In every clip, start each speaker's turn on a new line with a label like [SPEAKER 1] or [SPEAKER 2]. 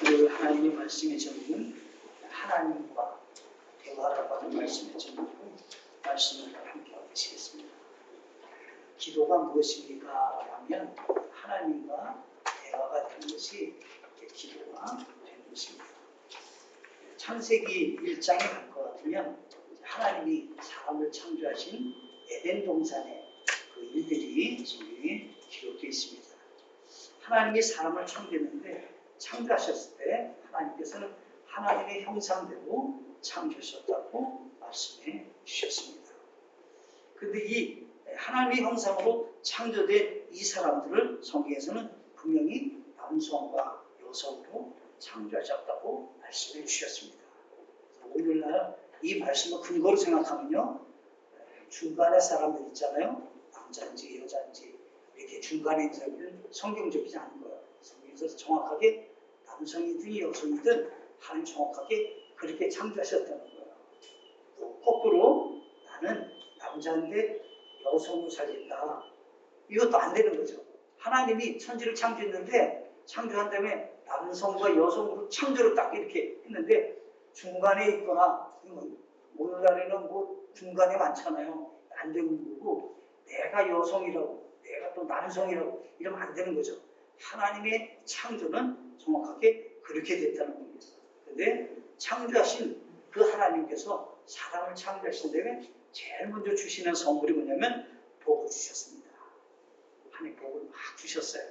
[SPEAKER 1] 그 하나님의 말씀의 제목은 하나님과 대화라고 하는 말씀의 제목으로 말씀을 함께 하시겠습니다. 기도가 무엇입니까? 라면 하나님과 대화가 되는 것이 기도가 되는 것입니다. 창세기 1장에 갈 것 같으면 하나님이 사람을 창조하신 에덴 동산의 그 일들이 지금 기록되어 있습니다. 하나님이 사람을 창조했는데 창조하셨을 때 하나님께서는 하나님의 형상대로 창조하셨다고 말씀해 주셨습니다. 그런데 이 하나님의 형상으로 창조된 이 사람들을 성경에서는 분명히 남성과 여성으로 창조하셨다고 말씀해 주셨습니다. 오늘날 이 말씀을 근거로 생각하면요, 중간에 사람들 있잖아요. 남자인지 여자인지 이렇게 중간에 있는 사람들은 성경적이지 않은 거예요. 성경에서 정확하게 남성이든 여성이든 하나님 정확하게 그렇게 창조하셨다는 거예요. 또 거꾸로 나는 남자인데 여성으로 살겠다. 이것도 안 되는 거죠. 하나님이 천지를 창조했는데 창조한 다음에 남성과 여성으로 창조를 딱 이렇게 했는데 중간에 있거나 오늘날에는 뭐 중간에 많잖아요. 안 되는 거고 내가 여성이라고 내가 또 남성이라고 이러면 안 되는 거죠. 하나님의 창조는 정확하게 그렇게 됐다는 겁니다. 그런데 창조하신 그 하나님께서 사람을 창조하신 다음에 제일 먼저 주시는 선물이 뭐냐면 복을 주셨습니다. 하나님 복을 막 주셨어요.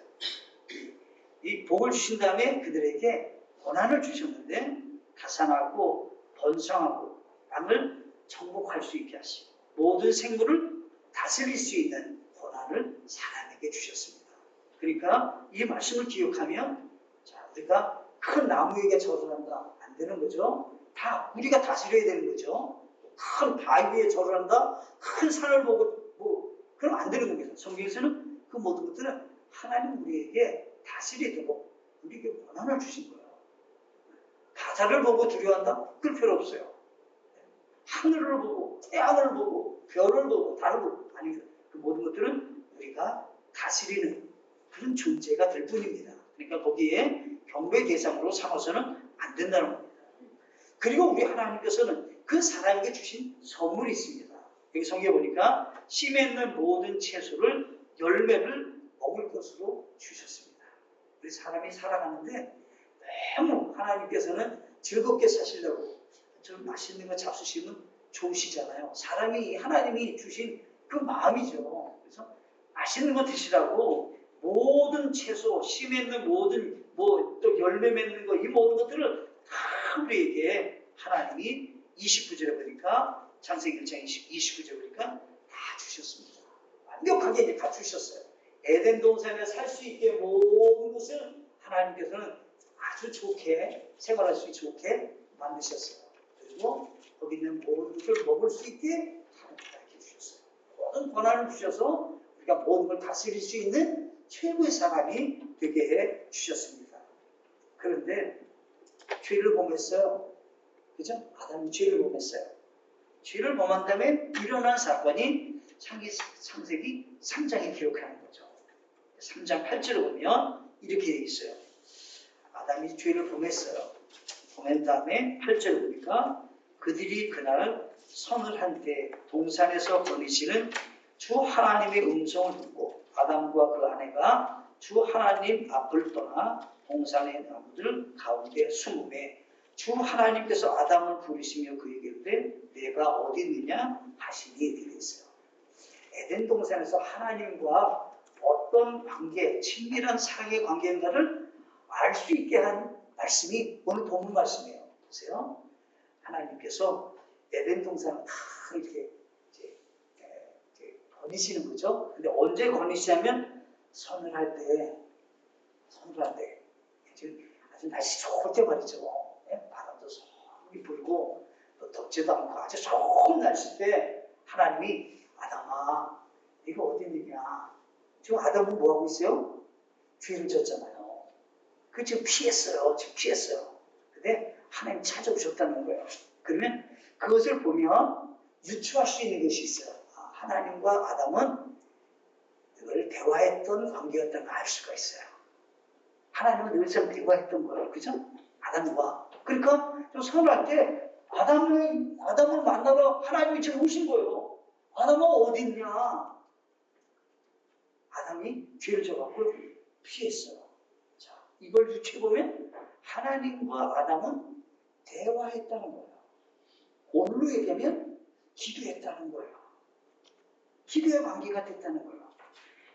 [SPEAKER 1] 이 복을 주신 다음에 그들에게 권한을 주셨는데 가산하고 번성하고 땅을 정복할 수 있게 하시고 모든 생물을 다스릴 수 있는 권한을 사람에게 주셨습니다. 그러니까 이 말씀을 기억하면 자, 우리가 큰 나무에게 절을 한다. 안 되는 거죠. 다 우리가 다스려야 되는 거죠. 큰 바위에 절을 한다. 큰 산을 보고 그럼 안 되는 겁니다. 성경에서는 그 모든 것들은 하나님 우리에게 다스리도록 우리에게 권한을 주신 거예요. 바다를 보고 두려워한다? 그럴 필요 없어요. 하늘을 보고 태양을 보고 별을 보고 달을 보고 아니 그 모든 것들은 우리가 다스리는 그런 존재가 될 뿐입니다. 그러니까 거기에 경배 대상으로 삼아서는 안 된다는 겁니다. 그리고 우리 하나님께서는 그 사람에게 주신 선물이 있습니다. 여기 성경에 보니까 씨 맺는 모든 채소를 열매를 먹을 것으로 주셨습니다. 우리 사람이 살아가는데 너무 하나님께서는 즐겁게 사시려고 좀 맛있는 거 잡수시면 좋으시잖아요. 사람이 하나님이 주신 그 마음이죠. 그래서 맛있는 거 드시라고 모든 채소, 씨 맺는 모든 또 열매 맺는 거 이 모든 것들을 다 우리에게 하나님이 29절에 보니까 창세기 1장 29절에 보니까 다 주셨습니다. 완벽하게 이제 다 주셨어요. 에덴 동산에 살 수 있게 모든 것을 하나님께서는 아주 좋게 생활할 수 있게 좋게 만드셨어요. 그리고 거기 있는 모든 것을 먹을 수 있게 하나님께 주셨어요. 모든 권한을 주셔서 우리가 모든 걸 다스릴 수 있는 최고의 사람이 되게 해 주셨습니다. 그런데 죄를 범했어요. 그죠? 아담이 죄를 범했어요. 죄를 범한 다음에 일어난 사건이 창세기 3장에 기록하는 거죠. 3장 8절을 보면 이렇게 되어 있어요. 아담이 죄를 범했어요. 범한 다음에 8절을 보니까 그들이 그날 선을 한 때 동산에서 거니시는 주 하나님의 음성을 듣고 아담과 그 아내가 주 하나님 앞을 떠나 동산의 나무들 가운데 숨음에 주 하나님께서 아담을 부르시며 그에게 이르되 내가 어디 있느냐 하시니 이렇게 있어요. 에덴 동산에서 하나님과 어떤 관계, 친밀한 사랑의 관계인가를 알 수 있게 한 말씀이 오늘 본문 말씀이에요. 보세요. 하나님께서 에덴 동산을 다 이렇게 거니시는 거죠. 근데 언제 거니시냐면 선을 할 때, 아주 날씨 좋을 때 말이죠. 바람도 소리 불고 또 덥지도 않고 아주 좋은 날씨 때 하나님이 아담아, 네가 어디 있느냐? 지금 아담은 뭐 하고 있어요? 죄를 졌잖아요. 그 지금 피했어요. 근데 하나님 찾아오셨다는 거예요. 그러면 그것을 보면 유추할 수 있는 것이 있어요. 하나님과 아담은 늘 대화했던 관계였다는 걸 알 수가 있어요. 하나님은 늘상 대화했던 거예요. 그죠? 아담과. 그러니까 좀 서운할 때 아담을 만나러 하나님이 지금 오신 거예요. 아담아 어디 있냐? 아담이 죄를 져갖고 피했어요. 자, 이걸 유추해보면 하나님과 아담은 대화했다는 거예요. 오늘로 얘기하면 기도했다는 거예요. 기도의 관계가 됐다는 거예요.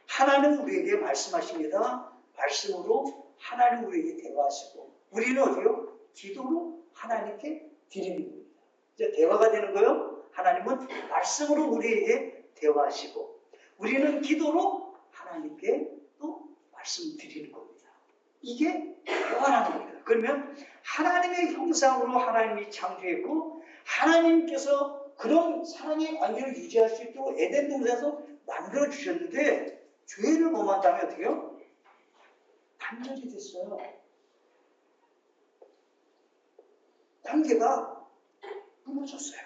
[SPEAKER 1] 하나님은 우리에게 말씀하십니다. 말씀으로 하나님 우리에게 대화하시고 우리는 어디요? 기도로 하나님께 드리는 겁니다. 이제 대화가 되는 거예요. 하나님은 말씀으로 우리에게 대화하시고 우리는 기도로 하나님께 또 말씀 드리는 겁니다. 이게 대화라는 겁니다. 그러면 하나님의 형상으로 하나님이 창조했고 하나님께서 그런 사랑의 관계를 유지할 수 있도록 에덴 동산에서 만들어 주셨는데 죄를 범한 다음에 어떻게 해요? 단절이 됐어요. 관계가 무너졌어요.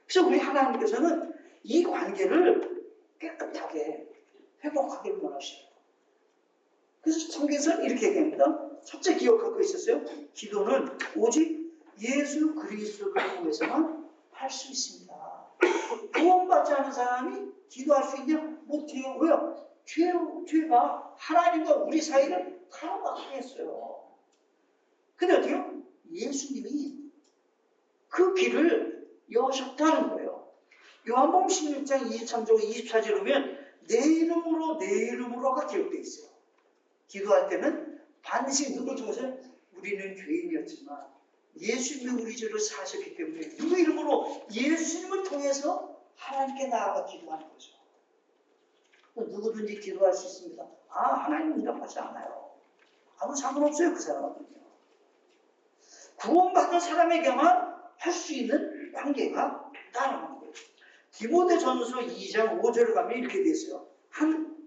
[SPEAKER 1] 그래서 우리 하나님께서는 이 관계를 깨끗하게 회복하기를 원하셔요. 그래서 성경에서는 이렇게 얘기합니다. 첫째 기억할 거 있었어요. 기도는 오직 예수 그리스도를 통해서만 할 수 있습니다. 구원받지 않은 사람이 기도할 수 있냐? 못해요. 왜요? 죄가 하나님과 우리 사이를 가로막게 했어요. 근데 어때요? 예수님이 그 길을 여셨다는 거예요. 요한복음 16장 23절 24절에 보면 내 이름으로가 기록되어 있어요. 기도할 때는 반드시 누굴 통해서 우리는 죄인이었지만 예수님이 우리 죄를 사셨기 때문에 누구 이름으로 예수님을 통해서 하나님께 나아가 기도하는 거죠. 누구든지 기도할 수 있습니다. 하나님 응답하지 않아요. 아무 상관없어요. 그 사람은요. 구원받은 사람에게만 할 수 있는 관계가 있다는 거예요. 디모데전서 2장 5절을 가면 이렇게 되어 있어요.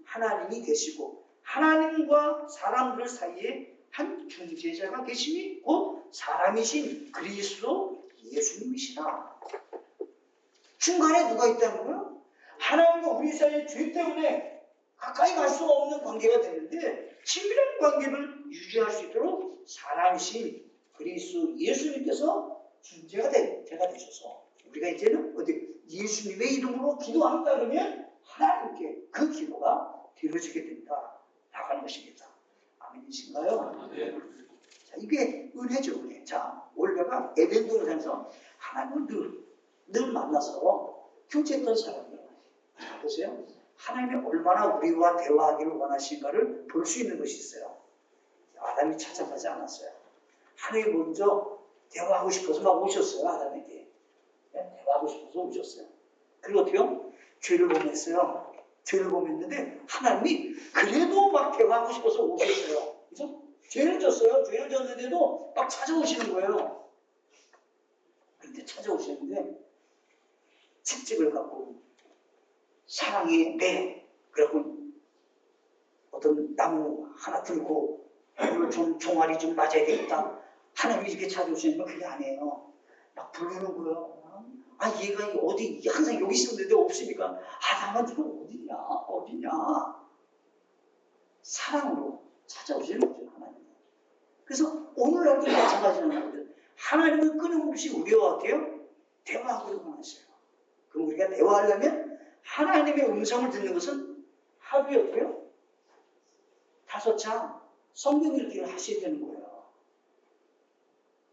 [SPEAKER 1] 하나님이 계시고 하나님과 사람들 사이에 한 중재자가 계심이 곧 사람이신 그리스도 예수님이시라. 중간에 누가 있다는 거예요? 하나님과 우리 사이의 죄 때문에 가까이 갈 수 없는 관계가 되는데 친밀한 관계를 유지할 수 있도록 사람이신 그리스도 예수님께서 중재가 되셔서 우리가 이제는 어디 예수님의 이름으로 기도한다 그러면 하나님께 그 기도가 들어지게 된다 나가는 것입니다. 아멘이신가요? 네. 자, 이게 은혜죠, 은혜. 자, 올해가 에덴 동산에서 하나님을 늘 만나서 교제했던 사람이에요. 자, 보세요. 하나님이 얼마나 우리와 대화하기를 원하시는가를 볼 수 있는 것이 있어요. 아담이 찾아가지 않았어요. 하나님이 먼저 대화하고 싶어서 막 오셨어요, 아담에게. 네? 대화하고 싶어서 오셨어요. 그리고 어때요? 죄를 범했어요. 죄를 범했는데 하나님이 그래도 막 대화하고 싶어서 오셨어요. 그죠? 죄를 졌어요. 죄를 졌는데도 막 찾아오시는 거예요. 그런데 찾아오시는데 채찍을 갖고 사랑의 매 그리고 어떤 나무 하나 들고 오늘 좀 종아리 좀 맞아야 되겠다. 하나님이 이렇게 찾아오시는 건 그게 아니에요. 막 부르는 거예요. 얘가 어디 항상 여기 있었는데 없으니까 아담아 네가 어디냐 사랑으로 찾아오시는 거죠. 하나님. 그래서 오늘날도 마찬가지라는 거죠. 하나님은 끊임없이 우리와 어때요? 대화하기를 원하셔요. 그럼 우리가 대화하려면 하나님의 음성을 듣는 것은 하루에 어때요? 5장 성경 읽기를 하셔야 되는 거예요.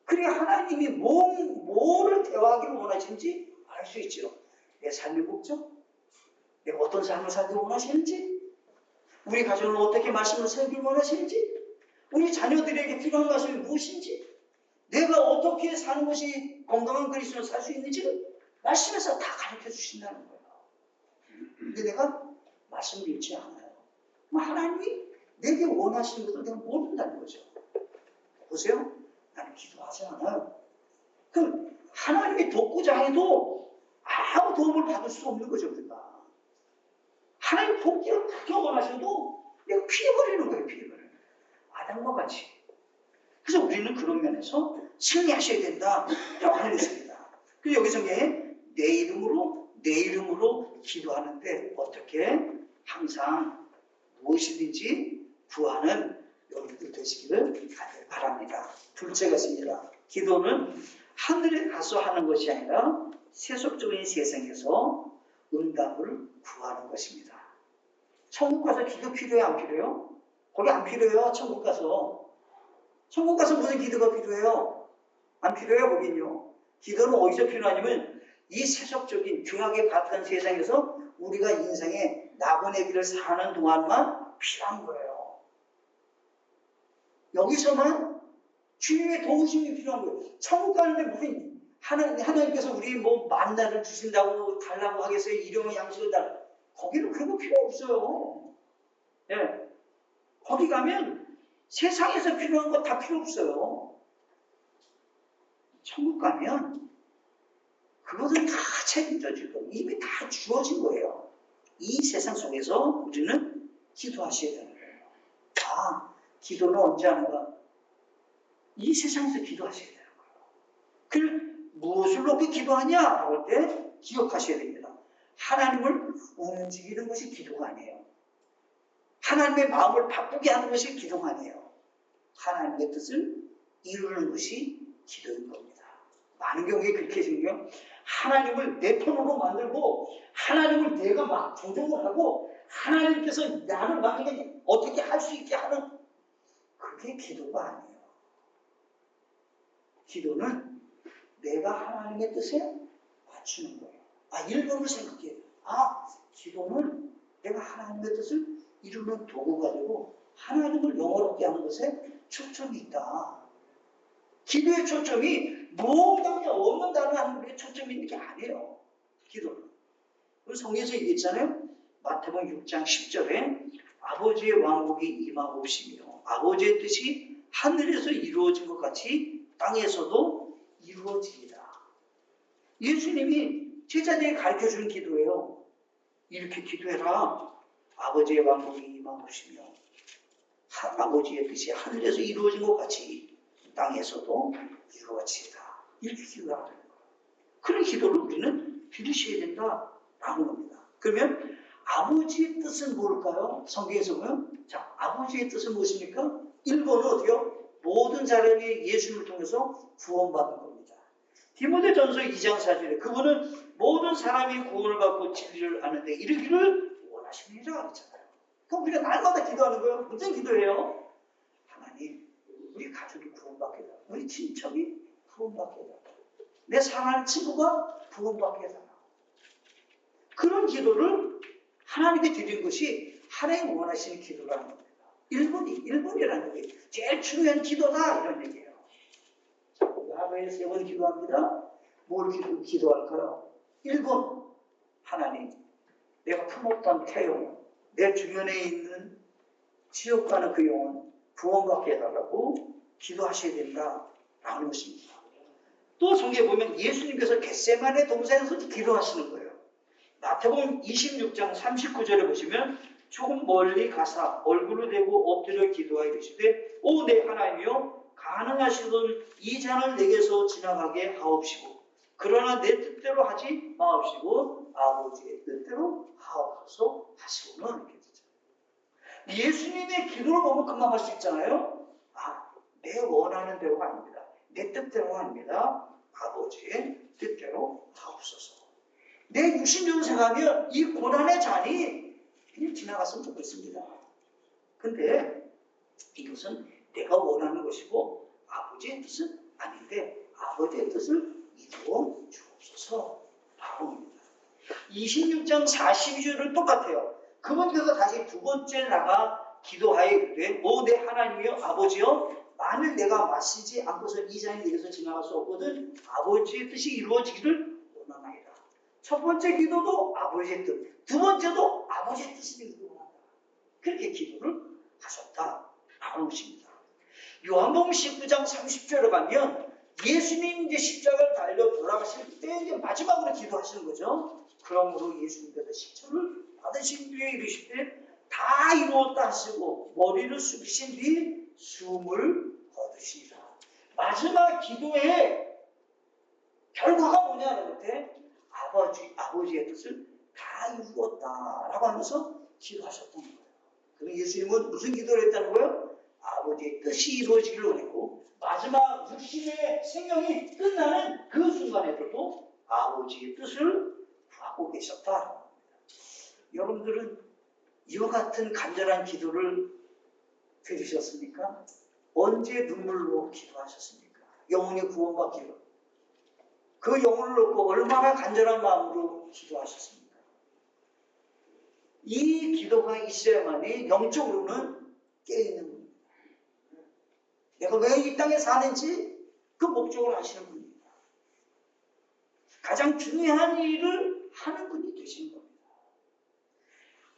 [SPEAKER 1] 그래야 하나님이 뭐를 대화하기를 원하시는지 알 수 있죠. 내 삶의 목적, 내가 어떤 삶을 살기 원하시는지, 우리 가정을 어떻게 말씀을 살기 원하시는지, 우리 자녀들에게 필요한 말씀이 무엇인지, 내가 어떻게 사는 것이 건강한 그리스도를 살 수 있는지를 말씀에서 다 가르쳐 주신다는 거예요. 근데 내가 말씀을 읽지 않아요. 하나님이 내게 원하시는 것을 내가 모른다는 거죠. 보세요. 나는 기도하지 않아요. 그럼 하나님이 돕고자 해도 아무 도움을 받을 수 없는 거죠. 우리가. 하나님 돕기를 그렇게 원하셔도 내가 피해버리는 거예요. 피해버리는. 아담과 같이. 그래서 우리는 그런 면에서 승리하셔야 된다라고 하는 것입니다. 그래서 여기서 내 이름으로 기도하는데 어떻게 항상 무엇이든지 구하는 여러분들 되시기를 바랍니다. 둘째 것입니다. 기도는 하늘에 가서 하는 것이 아니라 세속적인 세상에서 응답을 구하는 것입니다. 천국 가서 기도 필요해요? 안 필요해요? 거기 안 필요해요. 천국 가서. 천국 가서 무슨 기도가 필요해요? 안 필요해요. 거긴요. 기도는 어디서 필요하냐면 이 세속적인 죄악에 가득한 세상에서 우리가 인생의 나그네 길을 사는 동안만 필요한 거예요. 여기서만 주님의 도우심이 필요한 거예요. 천국 가는데 무슨 하나님께서 우리 뭐 만나를 주신다고 달라고 하겠어요? 일용의 양식을 달라고. 거기는 그런 거 필요 없어요. 예. 거기 가면 세상에서 필요한 거 다 필요 없어요. 천국 가면 그것은 다 책임져지고 이미 다 주어진 거예요. 이 세상 속에서 우리는 기도하셔야 되는 거예요. 아, 기도는 언제 하는가? 이 세상에서 기도하셔야 되는 거예요. 무엇을 놓고 기도하냐라고 할 때 기억하셔야 됩니다. 하나님을 움직이는 것이 기도가 아니에요. 하나님의 마음을 바꾸게 하는 것이 기도가 아니에요. 하나님의 뜻을 이루는 것이 기도인 겁니다. 많은 경우에 그렇게 생겨요. 하나님을 내 편으로 만들고 하나님을 내가 막 조종을 하고 하나님께서 나를 막 그냥 어떻게 할 수 있게 하는 그게 기도가 아니에요. 기도는 내가 하나님의 뜻에 맞추는 거예요. 일본으로 생각해요. 기도는 내가 하나님의 뜻을 이루는 도구 가지고 하나님을 영원롭게 하는 것에 초점이 있다. 기도의 초점이 뭔가 그냥 없는 단어 하는 게 초점이 있는 게 아니에요. 기도는. 성경에서 얘기했잖아요. 마태복음 6장 10절에 아버지의 왕국이 임하옵시며 아버지의 뜻이 하늘에서 이루어진 것 같이 땅에서도 이루어지리라. 예수님이 제자들에게 가르쳐주는 기도예요. 이렇게 기도해라. 아버지의 왕국이 임하옵시며 아버지의 뜻이 하늘에서 이루어진 것 같이 땅에서도 이루어지리라. 이렇게 기도하는 거예요. 그런 기도를 우리는 빌으셔야 된다라는 겁니다. 그러면 아버지의 뜻은 뭘까요? 성경에서 보면 아버지의 뜻은 무엇입니까? 1번은 어디요? 모든 사람이 예수님을 통해서 구원받는 겁니다. 디모데전서 2장 4절에 그분은 모든 사람이 구원을 받고 진리를 아는데 이르기를 원하십니다 그랬잖아요. 그럼 우리가 날마다 기도하는 거예요. 무슨 기도해요? 하나님, 우리 가족이 구원받게 해달라. 우리 친척이 구원받게 해달라. 내 사랑하는 친구가 구원받게 해달라. 그런 기도를 하나님께 드린 것이 하나님 원하시는 기도라는 겁니다. 1번이라는 게 제일 중요한 기도다 이런 얘기예요. 우리 하루에 3번 기도합니다. 뭘 기도할까요? 1번, 하나님, 내가 품었던 태영, 내 주변에 있는 지옥 가는 그 영혼 구원받게 해달라고 기도하셔야 된다라는 것입니다. 또 성경에 보면 예수님께서 겟세마네 동산에서 기도하시는 거예요. 마태복음 26장 39절에 보시면 조금 멀리 가사 얼굴을 대고 엎드려 기도하여 이르시되 오 내 하나님이여 가능하시거든 이 잔을 내게서 지나가게 하옵시고 그러나 내 뜻대로 하지 마옵시고 아버지의 뜻대로 하옵소서 하시고는 이렇게 되죠. 예수님의 기도를 보면 금방 할 수 있잖아요. 내 원하는 대로가 아닙니다. 내 뜻대로가 아닙니다. 아버지의 뜻대로 하옵소서. 내 육신적으로 생각하면 이 고난의 잔이 그냥 지나갔으면 좋겠습니다. 근데 이것은 내가 원하는 것이고 아버지의 뜻은 아닌데 아버지의 뜻을 이루어 주옵소서 라고 합니다. 26장 42절은 똑같아요. 그분께서 다시 두 번째 나가 기도하여 이르되 오 내 하나님이여 아버지여 만일 내가 마시지 않고서 이 잔이 내게서 지나갈 수 없거든 아버지의 뜻이 이루어지기를 원하나이다. 첫 번째 기도도 아버지의 뜻, 두 번째도 아버지의 뜻을 이루기 원한다. 그렇게 기도를 하셨다라는 것입니다. 요한복음 19장 30절에 가면 예수님 이제 십자가를 달려 돌아가실 때 이제 마지막으로 기도하시는 거죠. 그러므로 예수님께서 십자가를 받으신 뒤에 이르시되 다 이루었다 하시고 머리를 숙이신 뒤 숨을 거두시리라. 마지막 기도의 결과가 뭐냐는 것에 아버지의 뜻을 다 이루었다라고 하면서 기도하셨던 거예요. 그럼 예수님은 무슨 기도를 했다는 거예요? 아버지의 뜻이 이루어지기를 원했고 마지막 육신의 생명이 끝나는 그 순간에도 아버지의 뜻을 구하고 계셨다. 여러분들은 이와 같은 간절한 기도를 드리셨습니까? 언제 눈물로 기도하셨습니까? 영혼이 구원받기로. 그 영혼을 놓고 얼마나 간절한 마음으로 기도하셨습니까? 이 기도가 있어야만이 영적으로는 깨어있는 분입니다. 내가 왜 이 땅에 사는지 그 목적을 아시는 분입니다. 가장 중요한 일을 하는 분이 되시는 겁니다.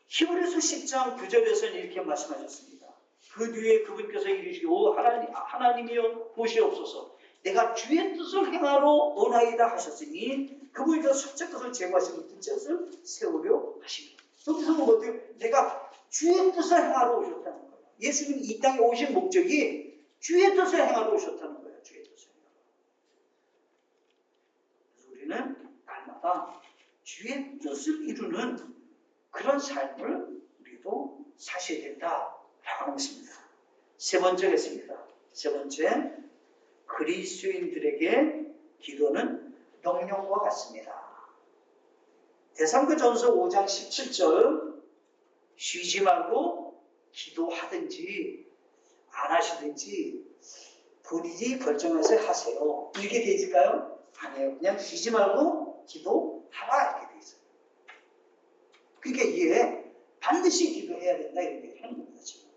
[SPEAKER 1] 히브리서 10장 9절에서는 이렇게 말씀하셨습니다. 그 뒤에 그분께서 이르시고 하나님이여 보시옵소서 내가 주의 뜻을 행하러 오나이다 하셨으니 그분께서 첫째 것을 제거하시고 둘째 것을 세우려 하십니다. 여기서 보면 어때요? 내가 주의 뜻을 행하러 오셨다는 거예요. 예수님이 이 땅에 오신 목적이 주의 뜻을 행하러 오셨다는 거예요. 주의 뜻을 행하러. 그래서 우리는 날마다 주의 뜻을 이루는 그런 삶을 우리도 사셔야 된다라고 하는 것입니다. 세 번째겠습니다. 세 번째, 그리스도인들에게 기도는 명령과 같습니다. 데살로니가전서 5장 17절 쉬지 말고 기도하든지 안 하시든지 본인이 결정해서 하세요. 이렇게 돼 있을까요? 아니에요. 그냥 쉬지 말고 기도하라 이렇게 돼 있어요. 그러니까 이게 반드시 기도해야 된다 이런 얘기를 하는 겁니다. 지금.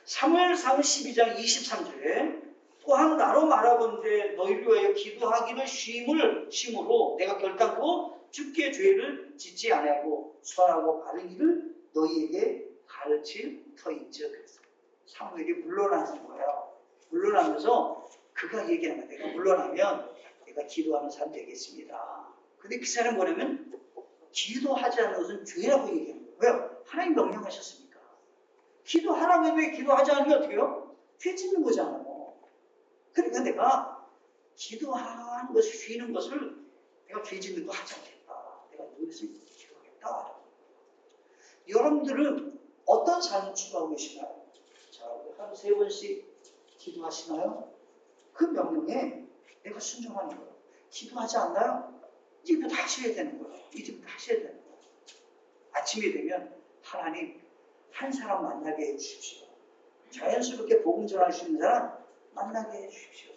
[SPEAKER 1] 사무엘상 12장 23절에 또한 나로 말하건대 너희를 위하여 기도하기를 쉼으로 내가 결단코 주께 죄를 짓지 아니하고 선하고 바른 길을 너희에게 가르칠 터인즉 그랬어요. 사무엘이 물러나는 거예요. 물러나면서 그가 얘기하는 거예요. 내가 물러나면 내가 기도하는 사람 되겠습니다. 근데 그 사람 뭐냐면 기도하지 않는 것은 죄라고 얘기하는 거예요. 왜요? 하나님 명령하셨습니까? 기도하라고 했는데 기도하지 않으면 어떻게 해요? 죄 짓는 거잖아요. 그러니까 내가 기도하는 것을 쉬는 것을 내가 죄 짓는 거 하지 않겠다. 내가 노래서 기도하겠다. 여러분들은 어떤 삶을 추구하고 계시나요? 자, 하루 3번씩 기도하시나요? 그 명령에 내가 순종하는 거예요. 기도하지 않나요? 이제부터 하셔야 되는 거예요. 이제부터 하셔야 되는 거예요. 아침이 되면 하나님 한 사람 만나게 해주십시오. 자연스럽게 복음 전할 수 있는 사람 만나게 해주십시오.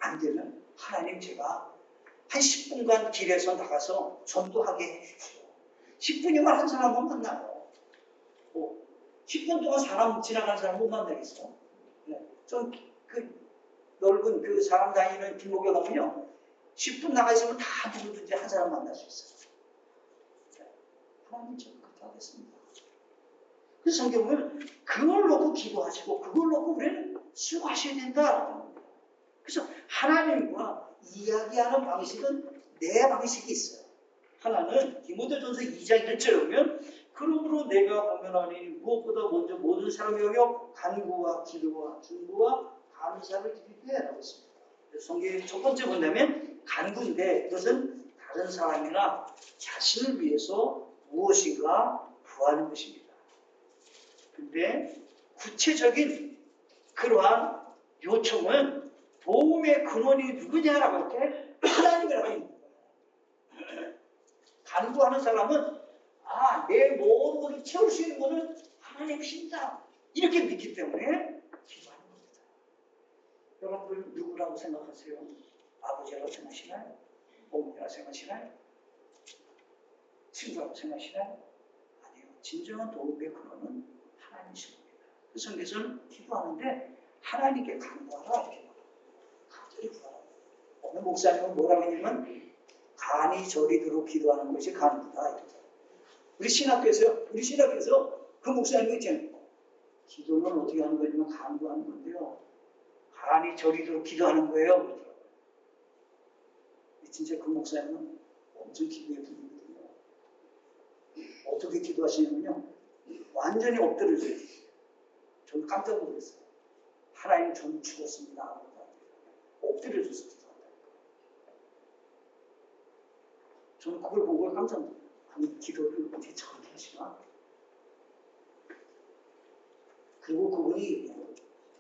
[SPEAKER 1] 안 되면 하나님 제가 한 10분간 길에서 나가서 전도하게 해주십시오. 10분이면 한 사람만 만나요. 10분 동안 사람 지나가는 사람 못 만나겠어? 네. 좀 넓은 그 사람 다니는 길목에 가면요 10분 나가 있으면 다 누구든지 한 사람 만날 수 있어요. 네. 하나님 저는 그렇게 하겠습니다. 그 성경은 그걸 놓고 기도하시고 그걸 놓고 우리는 수고하셔야 된다라고 합니다. 그래서 하나님과 이야기하는 방식은 내 방식이 있어요. 하나는 디모데전서 2장 1절에 보면 그러므로 내가 보면하니 무엇보다 먼저 모든 사람이 여겨 간구와 기도와 중보와 감사를 드리되 라고 했습니다. 성경의 첫 번째 본다면 간구인데 그것은 다른 사람이나 자신을 위해서 무엇인가 구하는 것입니다. 근데 구체적인 그러한 요청은 도움의 근원이 누구냐라고 할 때 하나님이라고 있는 거예요. 간구하는 사람은 내 모든 것을 채울 수 있는 것은 하나님이십니다. 이렇게 믿기 때문에 기도하는 겁니다. 여러분 누구라고 생각하세요? 아버지라고 생각하시나요? 어머니라고 생각하시나요? 친구라고 생각하시나요? 아니요. 진정한 도움의 근원은 하나님이신 겁니다. 그래서 성경에서는 기도하는데 하나님께 간구하라 이렇게 말합니다. 간절히 구하라. 어느 목사님은 뭐라고 했냐면 간이 저리도록 기도하는 것이 간구다. 우리 신학교에서 그 목사님이 있잖아요. 기도는 어떻게 하는 거냐면 간구하는 건데요. 간이 저리도록 기도하는 거예요. 그러더라고요. 진짜 그 목사님은 엄청 기도의 분이거든요. 어떻게 기도하시냐면요. 완전히 엎드려져요. 저는 깜짝 놀랐어요. 하나님 저는 죽었습니다. 엎드려져서 기도한다니까. 저는 그걸 보고 깜짝 놀랐어요. 아니 기도를 어떻게 저렇게 하시나? 그리고 그분이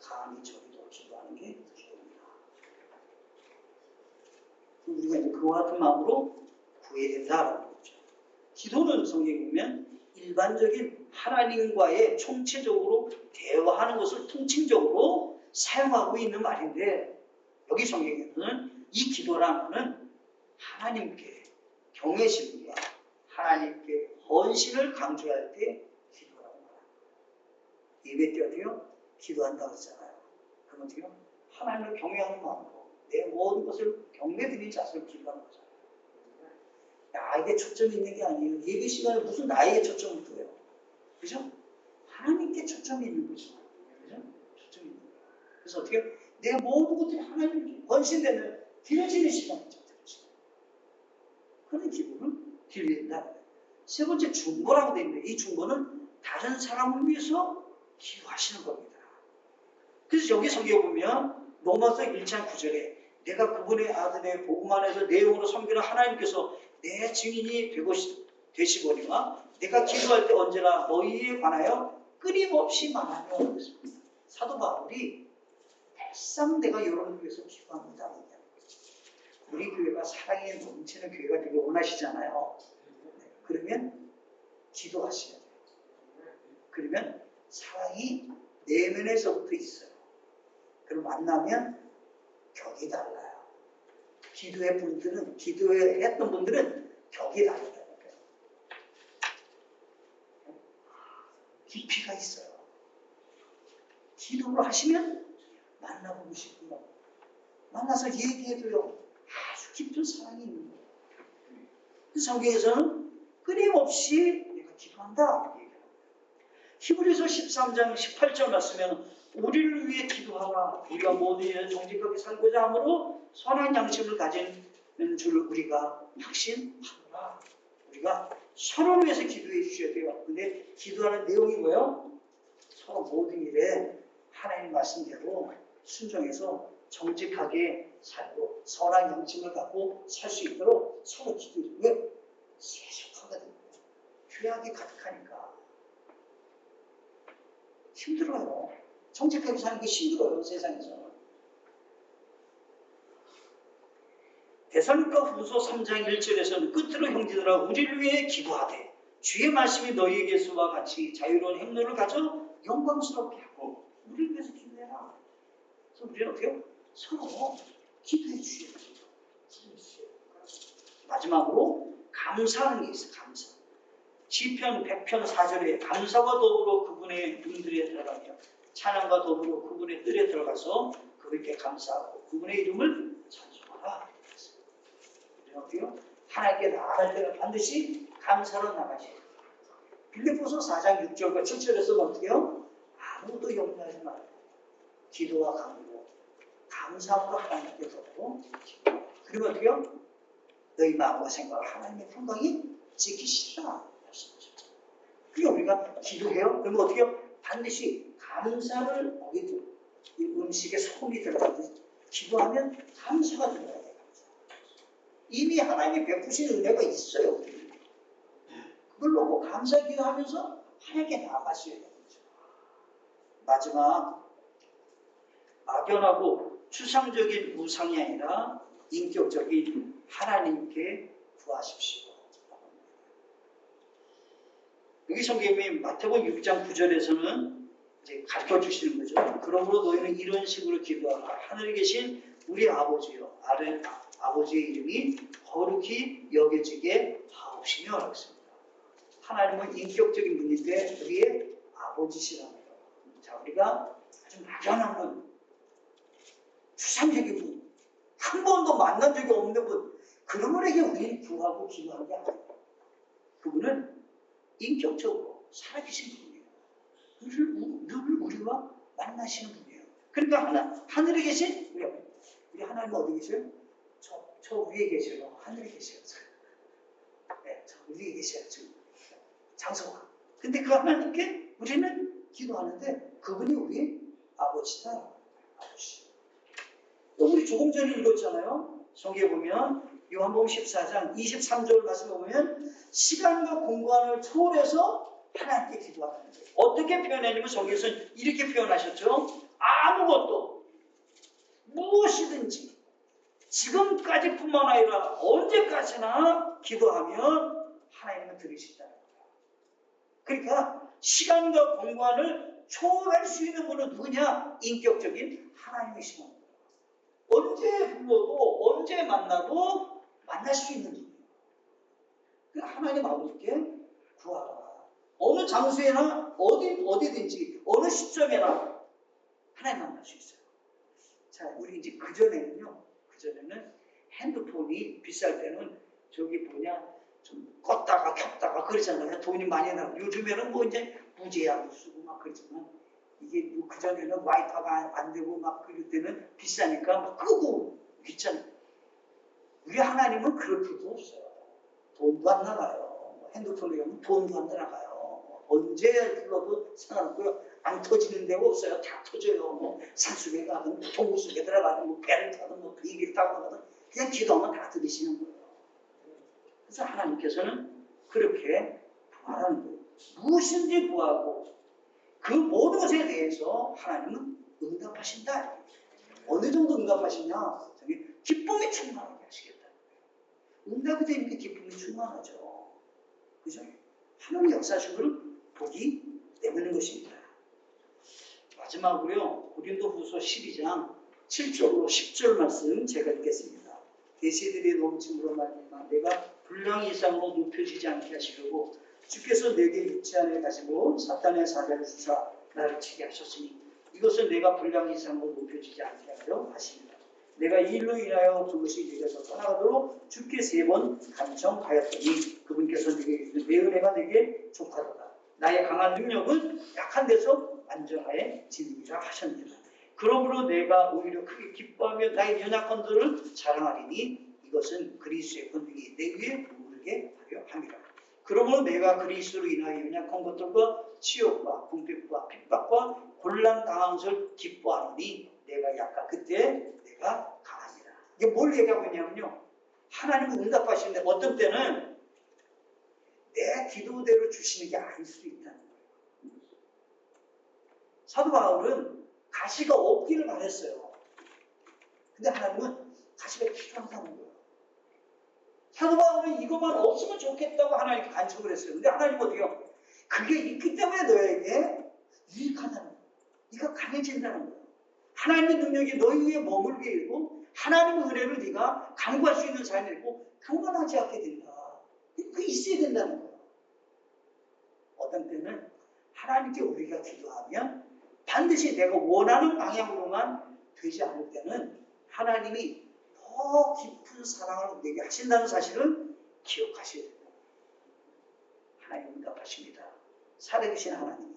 [SPEAKER 1] 감히 저기도 기도하는 게 기도입니다. 우리가 이제 그와 같은 마음으로 구해야 된다라는 거죠. 기도는 성경에 보면 일반적인 하나님과의 총체적으로 대화하는 것을 통칭적으로 사용하고 있는 말인데, 여기 성경에는 이 기도라는 것은 하나님께 경외심과 하나님께 헌신을 강조할 때 기도라고 말합니다. 예배 때 어때요? 기도한다고 했잖아요. 그럼 어때요? 하나님을 경외하는 마음으로 내 모든 것을 경배드리는 자세로 기도하는 거잖아요. 나에게 초점이 있는 게 아니에요. 예배 시간에 무슨 나에게 초점을 둬요. 그죠? 하나님께 초점이 있는 거죠. 그죠? 초점이 있는 거예요. 그래서 어떻게 내 모든 것들이 하나님께 헌신되는 드려지는 시간이죠. 그런 기도를 드려야 된다. 세 번째 중보라고 되어 있는데, 이 중보는 다른 사람을 위해서 기도하시는 겁니다. 그래서 여기 성경에 보면 로마서 1장 9절에 내가 그분의 아들의 복음 안에서 내용으로 섬기는 하나님께서 내 증인이 되시거니와 내가 기도할 때 언제나 너희에 관하여 끊임없이 말하며 그랬습니다. 사도 바울이 대상 내가 여러분을 위해서 기도합니다. 우리 교회가 사랑에 넘치는 교회가 되게 원하시잖아요. 그러면 기도하셔야 돼요. 그러면 사랑이 내면에서부터 있어요. 그럼 만나면 격이 달라요. 기도에 했던 분들은 격이 다르다니까요. 깊이가 있어요. 기도를 하시면 만나보고 싶고요. 만나서 얘기해도요. 아주 깊은 사랑이 있는 거예요. 그 성경에서는 끊임없이 내가 기도한다. 히브리서 13장 18절 말씀에는 우리를 위해 기도하라. 우리가 모든 일에 정직하게 살고자 함으로 선한 양심을 가진 줄 우리가 확신하노라. 우리가 서로를 위해서 기도해 주셔야 돼요. 근데 기도하는 내용이 뭐예요? 서로 모든 일에 하나님 말씀대로 순종해서 정직하게 살고 선한 양심을 갖고 살 수 있도록 서로 기도해요. 왜? 세속하거든요. 죄악이 가득하니까. 힘들어요. 정직하게 사는 게 힘들어요. 세상에서. 데살로니가 후서 3장 1절에서는 끝으로 형제들아 우리를 위해 기도하되 주의 말씀이 너희에게서와 같이 자유로운 행로를 가져 영광스럽게 하고 우리를 위해서 기도해라. 그래서 우리는 어떻게 해요? 서로 기도해 주셔야 돼요. 마지막으로 감사하는 게 있어요. 감사. 시편 100편 4절에 감사와 더불어 그분의 눈들에 들어가며 찬양과 더불어 그분의 뜰에 들어가서 그분께 감사하고 그분의 이름을 찬송하라. 우리는 어때요? 하나님께 나아갈 때는 반드시 감사로 나가셔야 돼요. 빌립보서 4장 6절과 7절에서는 어떻게 해요? 아무도 염려하지 말고 기도와 간구, 감사함으로 하나님께 드리고 그러면 어떻게 해요? 너희 마음과 생각을 하나님의 평강이 지키시라. 그러니까 우리가 기도해요. 그러면 어떻게 해요? 반드시 감사를 거기 이 음식에 소금이 들어가듯이 기도하면 감사가 들어가야 돼요. 이미 하나님이 베푸신 은혜가 있어요. 그걸 놓고 감사 기도하면서 하나님께 나아가셔야 되는 거죠. 마지막 막연하고 추상적인 우상이 아니라 인격적인 하나님께 구하십시오. 여기 성경이 마태복음 6장 9절에서는 이제 가르쳐 주시는 거죠. 그러므로 너희는 이런 식으로 기도하라. 하늘에 계신 우리 아버지요. 아버지의 이름이 거룩히 여겨지게 하옵시며 라고 했습니다. 하나님은 인격적인 분인데 우리의 아버지시랍니다. 자, 우리가 아주 막연한 분, 추상적인 분, 한 번도 만난 적이 없는 분, 그런 분에게 우리는 구하고 기도하는 게 아니에요. 그분은 인격적으로 살아계신 분이에요. 늘 우리와 만나시는 분이에요. 그러니까 하늘에 계신 우리 하나님 어디 계세요? 저 위에 계세요. 하늘에 계세요. 네, 저 위에 계세요. 지금 장소가. 근데 그 하나님께 우리는 기도하는데 그분이 우리 아버지다. 아버지. 또 우리 조금 전에 읽었잖아요. 성경에 보면 요한복음 14장 23절 말씀에 보면 시간과 공간을 초월해서 하나님께 기도하는 거예요. 어떻게 표현하냐면 성경에서는 이렇게 표현하셨죠. 아무것도 무엇이든지 지금까지 뿐만 아니라 언제까지나 기도하면 하나님은 들으신다는 거예요. 그러니까 시간과 공간을 초월할 수 있는 분은 누구냐? 인격적인 하나님이신 거예요. 언제 불러도 언제 만나도 만날 수 있는 분이에요. 하나님 아버지께 구하라. 어느 장소에나 어디든지 어느 시점에나 하나님 만날 수 있어요. 자, 우리 이제 그전에는 핸드폰이 비쌀 때는 저기 뭐냐 좀 껐다가 켰다가 그러잖아요. 돈이 많이 나고 요즘에는 뭐 이제 무제한도 쓰고 막 그러지만 이게 뭐 그전에는 와이파이가 안 되고 막 그럴 때는 비싸니까 막 끄고 귀찮아. 우리 하나님은 그럴 필요도 없어요. 돈도 안 나가요. 핸드폰으로 하면 돈도 안 나가요. 언제 불러도 상관없고요. 안 터지는 데가 없어요. 다 터져요. 뭐 산속에 가든 동굴 속에 들어가든 뭐 배를 타든 뭐 비행기를 타고 가든 그냥 기도하면 다 들으시는 거예요. 그래서 하나님께서는 그렇게 구하라는 거예요. 무엇인지 구하고 그 모든 것에 대해서 하나님은 응답하신다. 어느 정도 응답하시냐? 저기 기쁨이 충만하게 하시겠다. 응답이 되니까 기쁨이 충만하죠. 그죠? 하나님 역사하신 것을 보기 때문인 것입니다. 마지막으로요. 고린도후서 12장 7절로 10절 말씀 제가 읽겠습니다. 계시들이 넘침으로 말미암아 내가 분량 이상으로 높여지지 않게 하시려고 주께서 내게 육체안에 가지고 사탄의 사자를 주사 나를 치게 하셨으니 이것은 내가 분량 이상으로 높여지지 않게 하려 하십니다. 내가 이 일로 인하여 그것이 내게서 떠나가도록 주께 3번 간청하였더니 그분께서 내게 내 은혜가 내게 족하도다. 나의 강한 능력은 약한 데서 완전하에 지니라 하셨느니라. 그러므로 내가 오히려 크게 기뻐하며 나의 연약함들을 자랑하리니 이것은 그리스도의 권능이 내 위에 머무르게 하려 함이라. 그러므로 내가 그리스도로 인하여 연약한 것들과 치욕과 궁핍과 핍박과 곤란당한 것을 기뻐하노니 내가 약한 그때 내가 강하니라. 이게 뭘 얘기하고 있냐면요. 하나님은 응답하시는데 어떤 때는 내 기도대로 주시는 게 아닐 수도 있다는 거예요. 사도 바울은 가시가 없기를 바랬어요. 근데 하나님은 가시가 필요하다는 거예요. 사도 바울은 이것만 없으면 좋겠다고 하나님께 간청을 했어요. 근데 하나님은 어떻게요? 그게 있기 때문에 너에게 유익하다는 거예요. 네가 강해진다는 거예요. 하나님의 능력이 너희 위에 머물게 되고 하나님의 은혜를 네가 간구할 수 있는 삶이 되고 교만하지 않게 된다. 그게 있어야 된다는 거예요. 어떤 때는 하나님께 우리가 기도하면 반드시 내가 원하는 방향으로만 되지 않을 때는 하나님이 더 깊은 사랑을 내게 하신다는 사실을 기억하셔야 됩니다. 하나님 응답하십니다. 살아계신 하나님이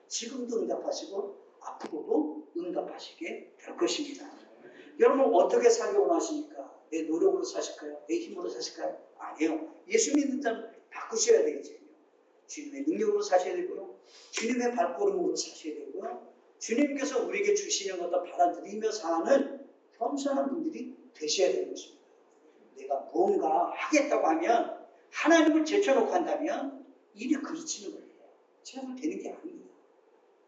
[SPEAKER 1] 지금도 응답하시고 앞으로도 응답하시게 될 것입니다. 여러분 어떻게 살기 원하십니까? 내 노력으로 사실까요? 내 힘으로 사실까요? 아니에요. 예수 믿는 자는 바꾸셔야 되겠죠. 주님의 능력으로 사셔야 되고요. 주님의 발걸음으로 사셔야 되고요. 주님께서 우리에게 주시는 것도 받아들이며 사는 겸손한 분들이 되셔야 되는 것입니다. 내가 뭔가 하겠다고 하면 하나님을 제쳐놓고 한다면 일이 그르치는 거예요. 제가 되는 게 아닙니다.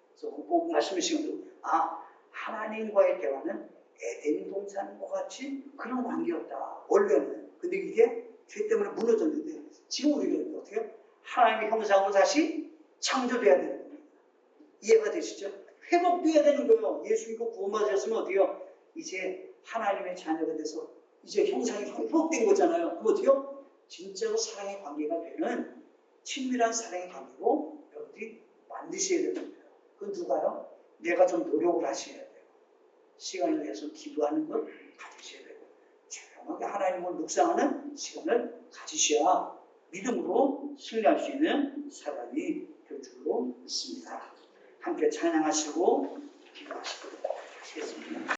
[SPEAKER 1] 그래서 꼭 말씀하신 것도 하나님과의 대화는 에덴 동산과 같이 그런 관계였다. 원래는. 근데 이게 죄 때문에 무너졌는데 지금 우리가 어떻게 해요? 하나님의 형상으로 다시 창조돼야 되는 겁니다. 이해가 되시죠? 회복돼야 되는 거예요. 예수 믿고 구원받으셨으면 어때요? 이제 하나님의 자녀가 돼서 이제 형상이 회복된 거잖아요. 그럼 어때요? 진짜로 사랑의 관계가 되는 친밀한 사랑의 관계로 여러분들이 만드셔야 되는 거예요. 그건 누가요? 내가 좀 노력을 하셔야 돼요. 시간을 내서 기도하는 걸 가지셔야 되고 조용하게 하나님을 묵상하는 시간을 가지셔야 믿음으로 승리할 수 있는 사람이 될 줄로 믿습니다. 함께 찬양하시고 기도하시도록 하겠습니다.